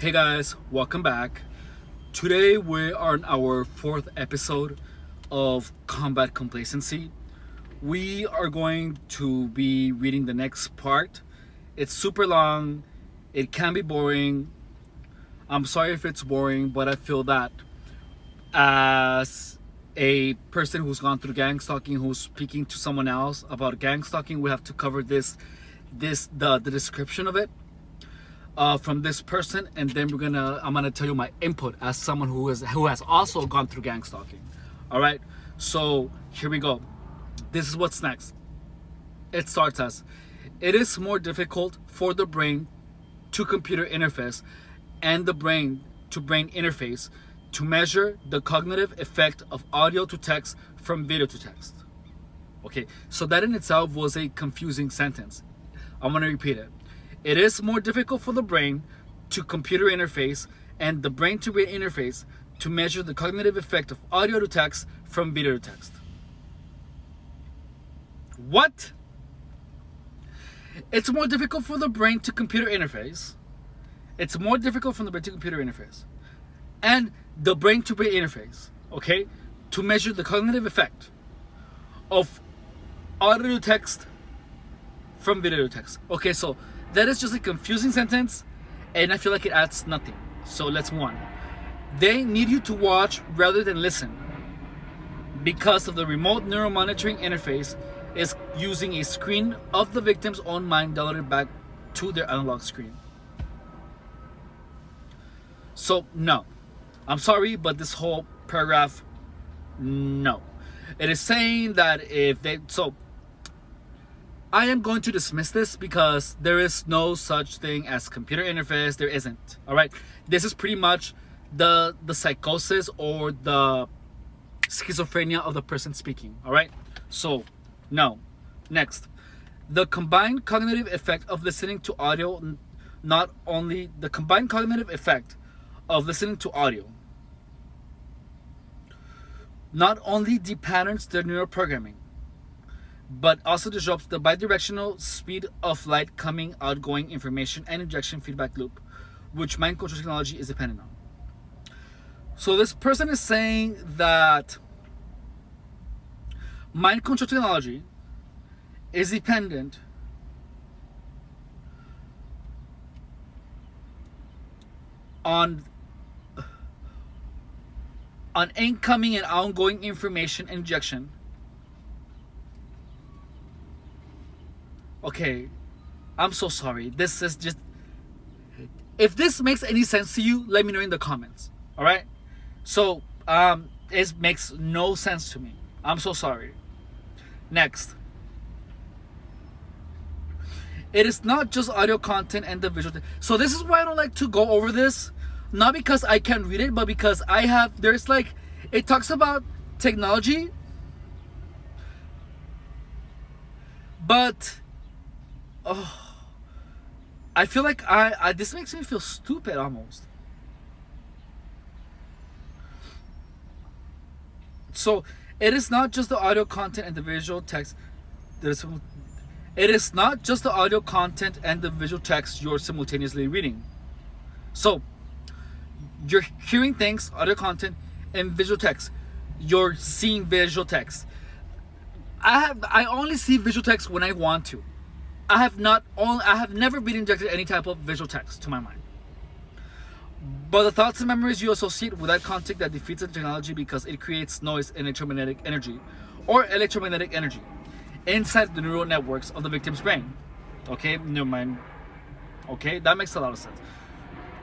Hey guys, welcome back. Today we are on our fourth episode of Combat Complacency. We are going to be reading the next part. It's super long, it can be boring. I'm sorry if it's boring, but I feel that as a person who's gone through gangstalking, who's speaking to someone else about gangstalking, we have to cover the description of it. From this person, and then I'm gonna tell you my input as someone who has also gone through gangstalking. All right, so here we go. This is what's next. It starts as, it is more difficult for the brain to computer interface and the brain to brain interface to measure the cognitive effect of audio to text from video to text. Okay, so that in itself was a confusing sentence. I'm gonna repeat it. It is more difficult for the brain to computer interface and the brain to brain interface to measure the cognitive effect of audio to text from video to text. What? It's more difficult for the brain to computer interface. It's more difficult for the brain to computer interface and the brain to brain interface, okay, to measure the cognitive effect of audio to text from video to text. Okay, so that is just a confusing sentence, and I feel like it adds nothing. So let's move on. They need you to watch rather than listen because of the remote neural monitoring interface is using a screen of the victim's own mind downloaded back to their analog screen. So no, I'm sorry, but this whole paragraph, no. It is saying that I am going to dismiss this because there is no such thing as computer interface. There isn't. All right. This is pretty much the psychosis or the schizophrenia of the person speaking. All right. So, no. Next, the combined cognitive effect of listening to audio, not only the combined cognitive effect of listening to audio, not only depatterns their neural programming, but also disrupts the bidirectional speed of light coming, outgoing information, and injection feedback loop, which mind control technology is dependent on. So this person is saying that mind control technology is dependent on incoming and outgoing information injection. Okay, I'm so sorry. This is just... If this makes any sense to you, let me know in the comments. All right? So, it makes no sense to me. I'm so sorry. Next. It is not just audio content and the visual... So this is why I don't like to go over this. Not because I can't read it, but because it talks about technology. But... oh, I feel like this makes me feel stupid almost. So it is not just the audio content and the visual text. It is not just the audio content and the visual text you're simultaneously reading. So you're hearing things, audio content and visual text. You're seeing visual text. I only see visual text when I want to. I have never been injected any type of visual text to my mind. But the thoughts and memories you associate with that content that defeats the technology because it creates noise and electromagnetic energy inside the neural networks of the victim's brain. Okay, never mind. Okay, that makes a lot of sense.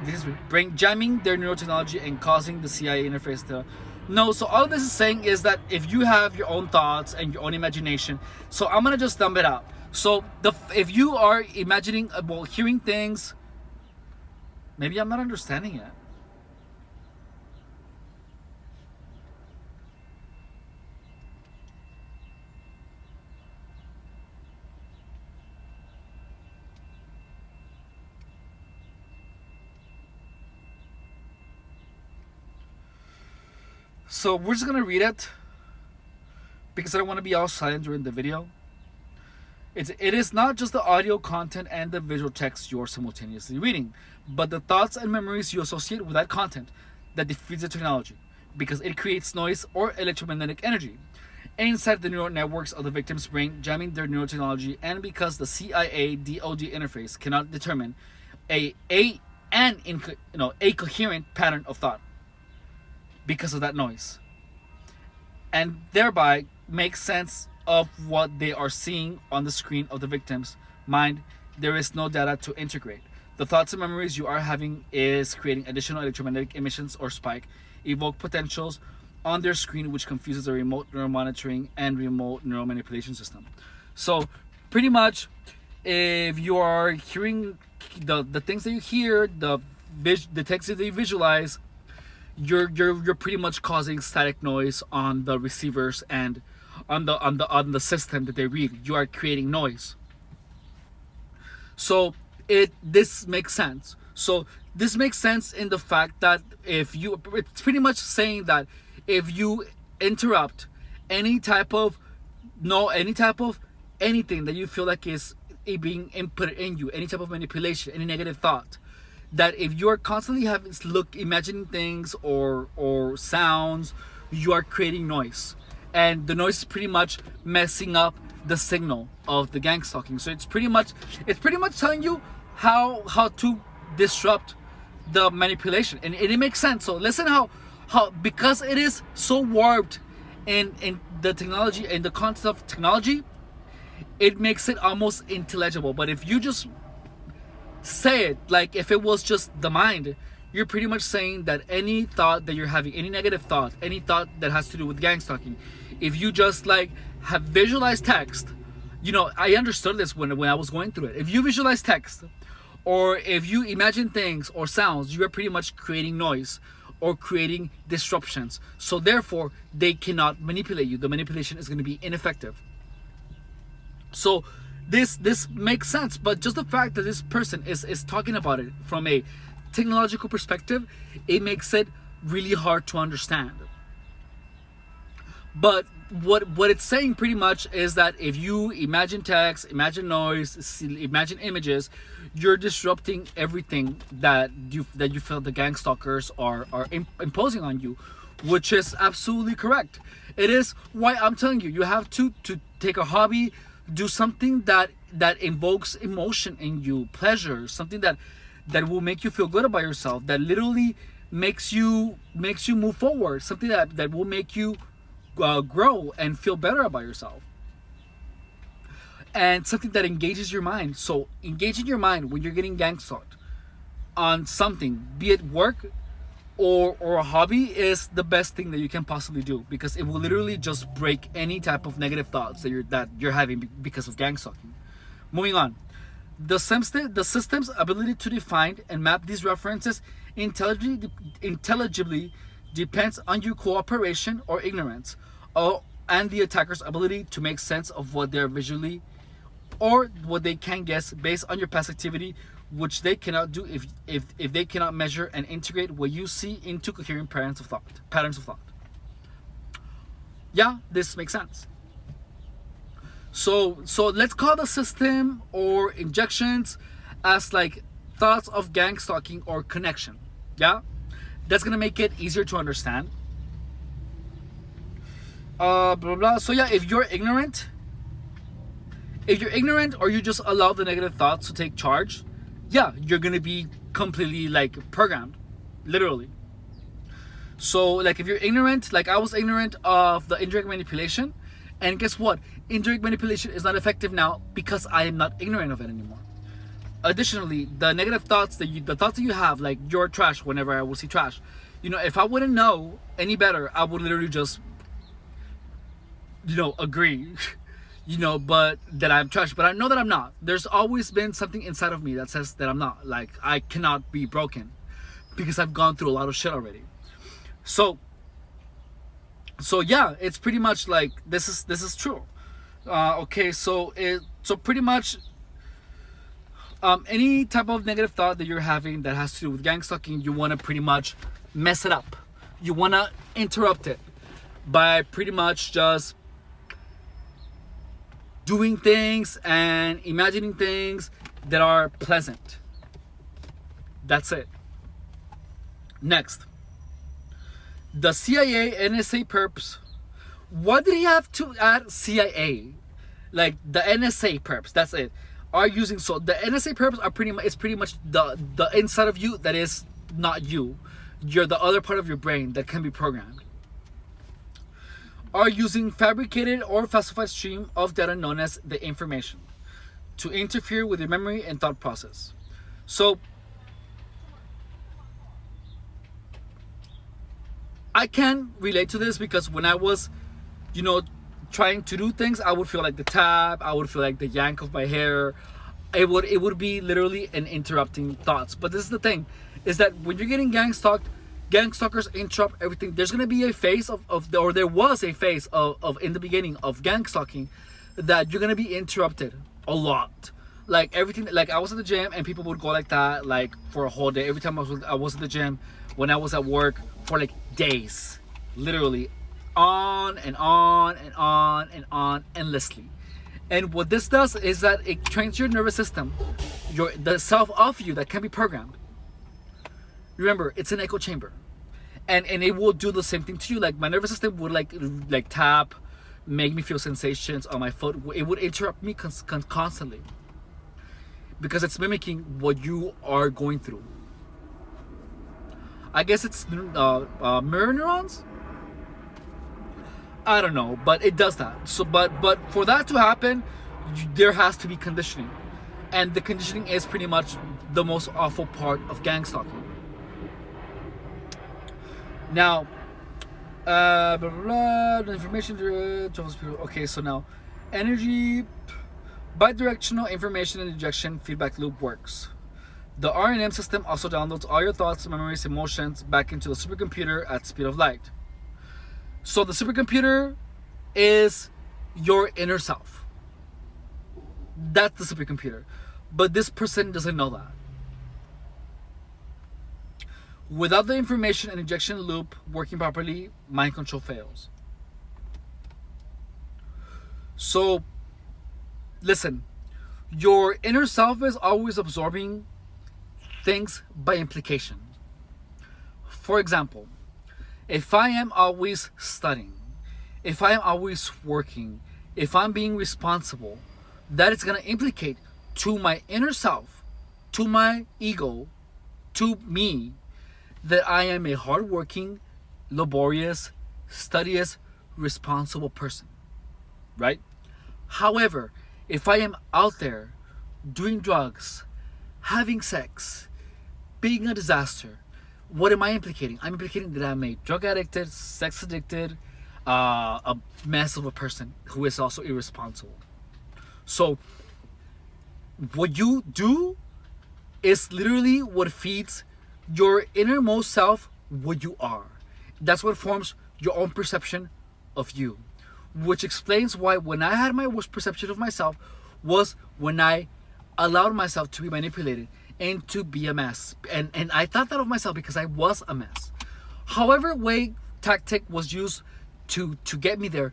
This is brain jamming their neurotechnology and causing the CIA interface to... No, so all this is saying is that if you have your own thoughts and your own imagination, so I'm gonna just dump it out. So if you are imagining, hearing things, maybe I'm not understanding it. So we're just gonna read it because I don't want to be all silent during the video. It is not just the audio content and the visual text you're simultaneously reading, but the thoughts and memories you associate with that content that defeats the technology, because it creates noise or electromagnetic energy inside the neural networks of the victim's brain, jamming their neurotechnology, and because the CIA DoD interface cannot determine a coherent pattern of thought because of that noise, and thereby make sense of what they are seeing on the screen of the victim's mind. There is no data to integrate. The thoughts and memories you are having is creating additional electromagnetic emissions or spike, evoke potentials on their screen, which confuses the remote neural monitoring and remote neural manipulation system. So pretty much, if you are hearing the things that you hear, the text that you visualize, you're pretty much causing static noise on the receivers and on the system that they read. You are creating noise. So this makes sense. So this makes sense in the fact that it's pretty much saying that if you interrupt any type of anything that you feel like is being input in you, any type of manipulation, any negative thought, that if you are constantly imagining things or sounds, you are creating noise, and the noise is pretty much messing up the signal of the gangstalking. So it's pretty much telling you how to disrupt the manipulation, and it makes sense. So listen how because it is so warped in the technology and the concept of technology, it makes it almost intelligible. But if you just say it like if it was just the mind, you're pretty much saying that any thought that you're having, any negative thought, any thought that has to do with gangstalking, if you just like have visualized text, I understood this when I was going through it. If you visualize text, or if you imagine things or sounds, you are pretty much creating noise or creating disruptions. So therefore, they cannot manipulate you. The manipulation is going to be ineffective. So this makes sense, but just the fact that this person is talking about it from a technological perspective, it makes it really hard to understand. But what it's saying pretty much is that if you imagine text, imagine noise, imagine images, you're disrupting everything that you feel the gangstalkers are imposing on you, which is absolutely correct. It is why I'm telling you, you have to take a hobby, do something that invokes emotion in you, pleasure, something that will make you feel good about yourself, that literally makes you move forward, something that will make you grow and feel better about yourself, and something that engages your mind. So engaging your mind when you're getting gangstalked on something, be it work or a hobby, is the best thing that you can possibly do, because it will literally just break any type of negative thoughts that you're having because of gangstalking. Moving on, the system's ability to define and map these references intelligibly depends on your cooperation or ignorance, and the attacker's ability to make sense of what they're visually or what they can guess based on your past activity, which they cannot do if they cannot measure and integrate what you see into coherent patterns of thought. Yeah, this makes sense. So let's call the system or injections as like thoughts of gangstalking or connection. Yeah, that's gonna make it easier to understand. Blah blah. So yeah, if you're ignorant or you just allow the negative thoughts to take charge, yeah, you're gonna be completely like programmed, literally. So like if you're ignorant, like I was ignorant of the indirect manipulation, and guess what? Indirect manipulation is not effective now because I am not ignorant of it anymore. Additionally, the negative thoughts the thoughts that you have, like you're trash whenever I will see trash, if I wouldn't know any better, I would literally just agree but that I'm trash. But I know that I'm not. There's always been something inside of me that says that I'm not. Like I cannot be broken because I've gone through a lot of shit already. So yeah, it's pretty much like this is true. Okay, so pretty much any type of negative thought that you're having that has to do with gangstalking, you want to pretty much mess it up. You want to interrupt it by pretty much just doing things and imagining things that are pleasant. That's it. Next, the CIA, NSA perps. What did he have to add CIA? Like the NSA perps, that's it. Are using, so the NSA perps are pretty much, it's pretty much the inside of you that is not you. You're the other part of your brain that can be programmed. Are using fabricated or falsified stream of data known as the information to interfere with your memory and thought process. So I can relate to this because when I was, trying to do things, I would feel like the tap, I would feel like the yank of my hair. It would be literally an interrupting thoughts. But this is the thing, is that when you're getting gang stalked, gang stalkers interrupt everything. There's gonna be a phase or there was a phase of in the beginning of gang stalking that you're gonna be interrupted a lot. Like everything, like I was at the gym and people would go like that, like for a whole day. Every time I was at the gym, when I was at work, for like days, literally on and on and on and on endlessly. And what this does is that it trains your nervous system, the self of you that can be programmed. Remember, it's an echo chamber, and it will do the same thing to you. Like my nervous system would like tap, make me feel sensations on my foot. It would interrupt me constantly because it's mimicking what you are going through. I guess it's mirror neurons. I don't know, but it does that. So, but for that to happen, there has to be conditioning, and the conditioning is pretty much the most awful part of gang stalking. Now, blah, blah, blah, the information. Okay, so now, energy, bidirectional information and injection feedback loop works. The R&M system also downloads all your thoughts, memories, emotions back into the supercomputer at speed of light. So the supercomputer is your inner self. That's the supercomputer. But this person doesn't know that. Without the information and injection loop working properly, mind control fails. So, listen, your inner self is always absorbing things by implication. For example, if I am always studying, if I am always working, if I'm being responsible, that is going to implicate to my inner self, to my ego, to me, that I am a hardworking, laborious, studious, responsible person, right? However, if I am out there doing drugs, having sex, being a disaster, what am I implicating? I'm implicating that I'm a drug addicted, sex addicted, a mess of a person who is also irresponsible. So what you do is literally what feeds your innermost self what you are. That's what forms your own perception of you, which explains why when I had my worst perception of myself was when I allowed myself to be manipulated and to be a mess. And I thought that of myself because I was a mess. However way tactic was used to get me there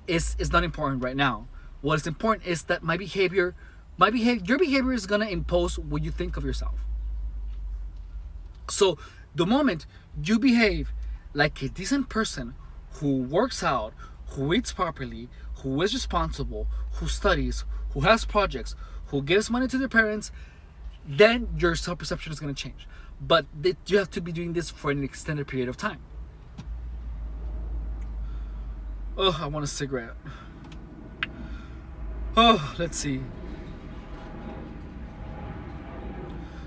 is not important right now. What is important is that your behavior is gonna impose what you think of yourself. So the moment you behave like a decent person who works out, who eats properly, who is responsible, who studies, who has projects, who gives money to their parents, then your self-perception is going to change. But you have to be doing this for an extended period of time. Oh, I want a cigarette. Oh, let's see.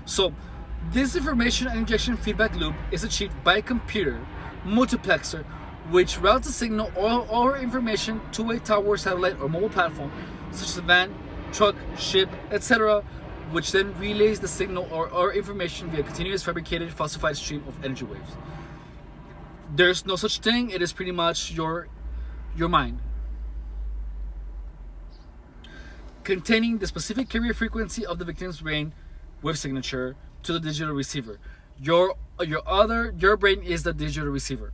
So, this information and injection feedback loop is achieved by a computer, multiplexer, which routes the signal or information to a tower, satellite, or mobile platform, such as a van, truck, ship, etc., which then relays the signal or information via continuous fabricated falsified stream of energy waves. There's no such thing. It is pretty much your mind, containing the specific carrier frequency of the victim's brain wave signature to the digital receiver. Your brain is the digital receiver.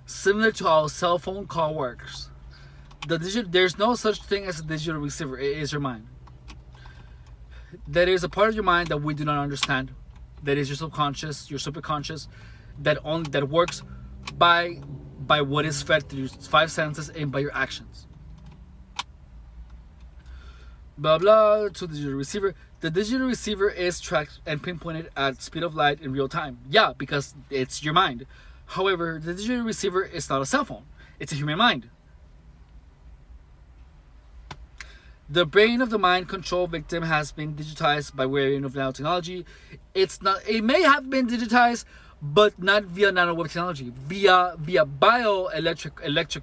Similar to how a cell phone call works. There's no such thing as a digital receiver. It is your mind. There is a part of your mind that we do not understand. That is your subconscious, your superconscious, that works by what is fed through your five senses and by your actions. Blah blah to the digital receiver. The digital receiver is tracked and pinpointed at speed of light in real time. Yeah, because it's your mind. However, the digital receiver is not a cell phone. It's a human mind. The brain of the mind control victim has been digitized by way of nanotechnology. It may have been digitized, but not via nanowave technology, via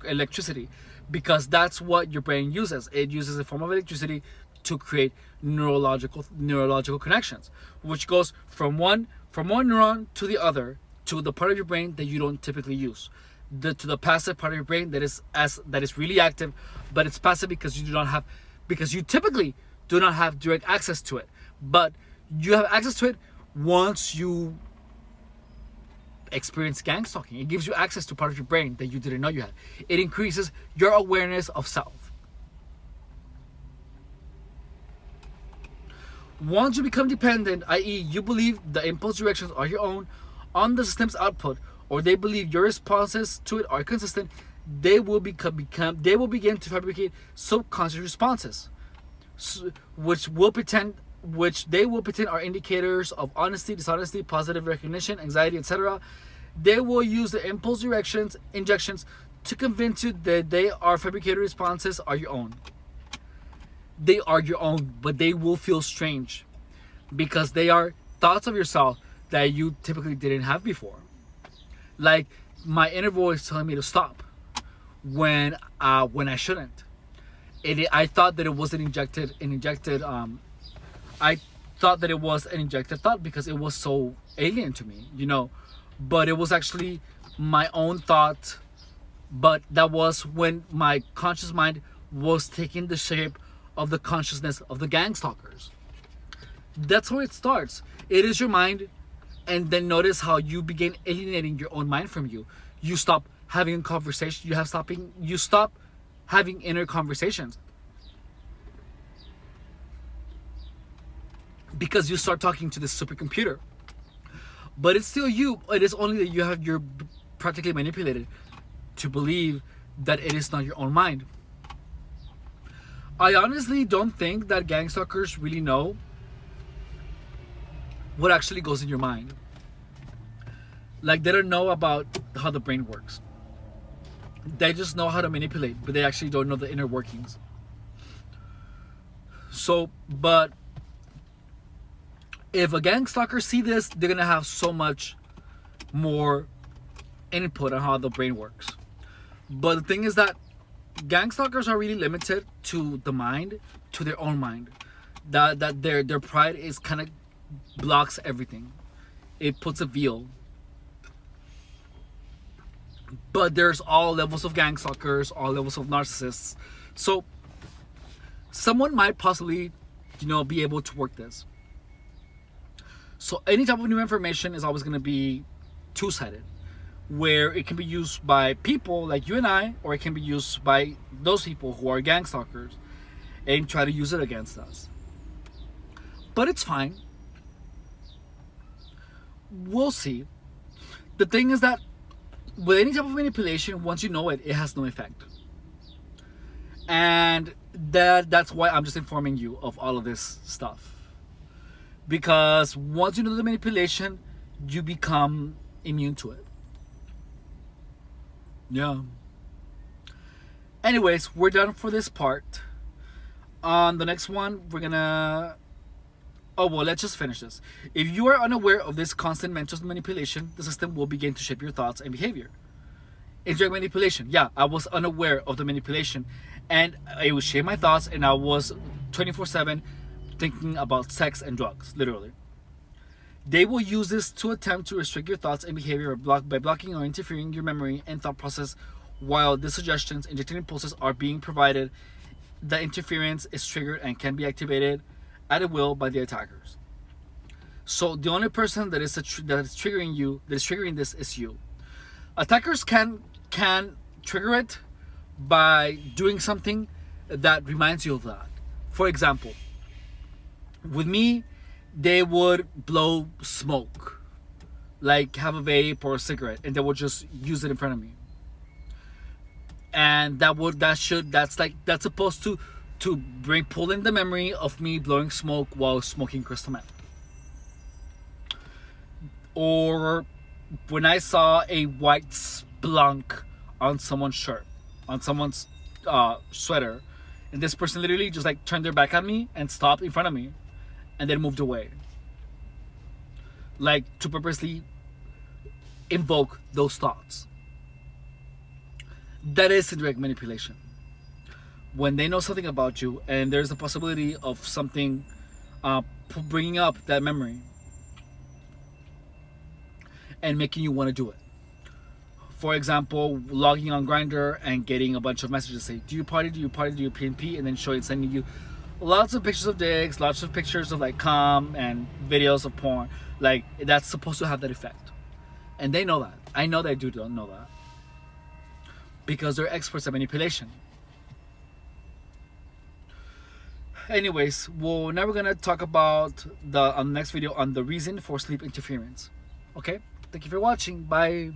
electricity, because that's what your brain uses. It uses a form of electricity to create neurological connections, which goes from one neuron to the other, to the part of your brain that you don't typically use, to the passive part of your brain that is really active, but it's passive because you typically do not have direct access to it, but you have access to it once you experience gangstalking. It gives you access to part of your brain that you didn't know you had. It increases your awareness of self. Once you become dependent, i.e., you believe the impulse directions are your own on the system's output, or they believe your responses to it are consistent, they will begin to fabricate subconscious responses, which they will pretend are indicators of honesty, dishonesty, positive recognition, anxiety, etc. They will use the impulse injections to convince you that they are fabricated responses are your own. They are your own, but they will feel strange because they are thoughts of yourself that you typically didn't have before. Like my inner voice telling me to stop when I shouldn't. I thought that it was I thought that it was an injected thought because it was so alien to me, but it was actually my own thought. But that was when my conscious mind was taking the shape of the consciousness of the gangstalkers. That's where it starts. It is your mind, and then notice how you begin alienating your own mind from you. You stop having a conversation. You stop having inner conversations because you start talking to this supercomputer. But it's still you. It is only that you're practically manipulated to believe that it is not your own mind. I honestly don't think that gangstalkers really know what actually goes in your mind. Like, they don't know about how the brain works. They just know how to manipulate, but they actually don't know the inner workings. So, but if a gangstalker see this, they're gonna have so much more input on how the brain works. But the thing is that gangstalkers are really limited to the mind, to their own mind. That their pride is kind of blocks everything. It puts a veil. But there's all levels of gangstalkers, all levels of narcissists. So someone might possibly, be able to work this. So any type of new information is always going to be two-sided, where it can be used by people like you and I, or it can be used by those people who are gangstalkers and try to use it against us. But it's fine. We'll see. The thing is that with any type of manipulation, once you know it, it has no effect. And that's why I'm just informing you of all of this stuff. Because once you know the manipulation, you become immune to it. Yeah. Anyways, we're done for this part. On the next one, we're gonna... Oh, well, let's just finish this. If you are unaware of this constant mental manipulation, the system will begin to shape your thoughts and behavior. Indirect manipulation. Yeah, I was unaware of the manipulation, and it would shape my thoughts, and I was 24/7 thinking about sex and drugs, literally. They will use this to attempt to restrict your thoughts and behavior by blocking or interfering your memory and thought process while the suggestions, injected impulses are being provided. The interference is triggered and can be activated at will by the attackers. So the only person that is triggering this is you. Attackers can trigger it, by doing something that reminds you of that. For example, with me, they would blow smoke, like have a vape or a cigarette, and they would just use it in front of me. And that's supposed to pull in the memory of me blowing smoke while smoking crystal meth. Or when I saw a white splunk on someone's shirt, on someone's sweater, and this person literally just like turned their back on me and stopped in front of me, and then moved away, like to purposely invoke those thoughts. That is indirect manipulation. When they know something about you and there's a possibility of something bringing up that memory and making you want to do it. For example, logging on Grindr and getting a bunch of messages say, "Do you party? Do you party? Do you PNP?" And then sending you lots of pictures of dicks, lots of pictures of like cum and videos of porn. Like, that's supposed to have that effect, and they know that. I know they don't know that because they're experts at manipulation. Anyways, now we're gonna talk about on the next video on the reason for sleep interference. Okay, thank you for watching. Bye.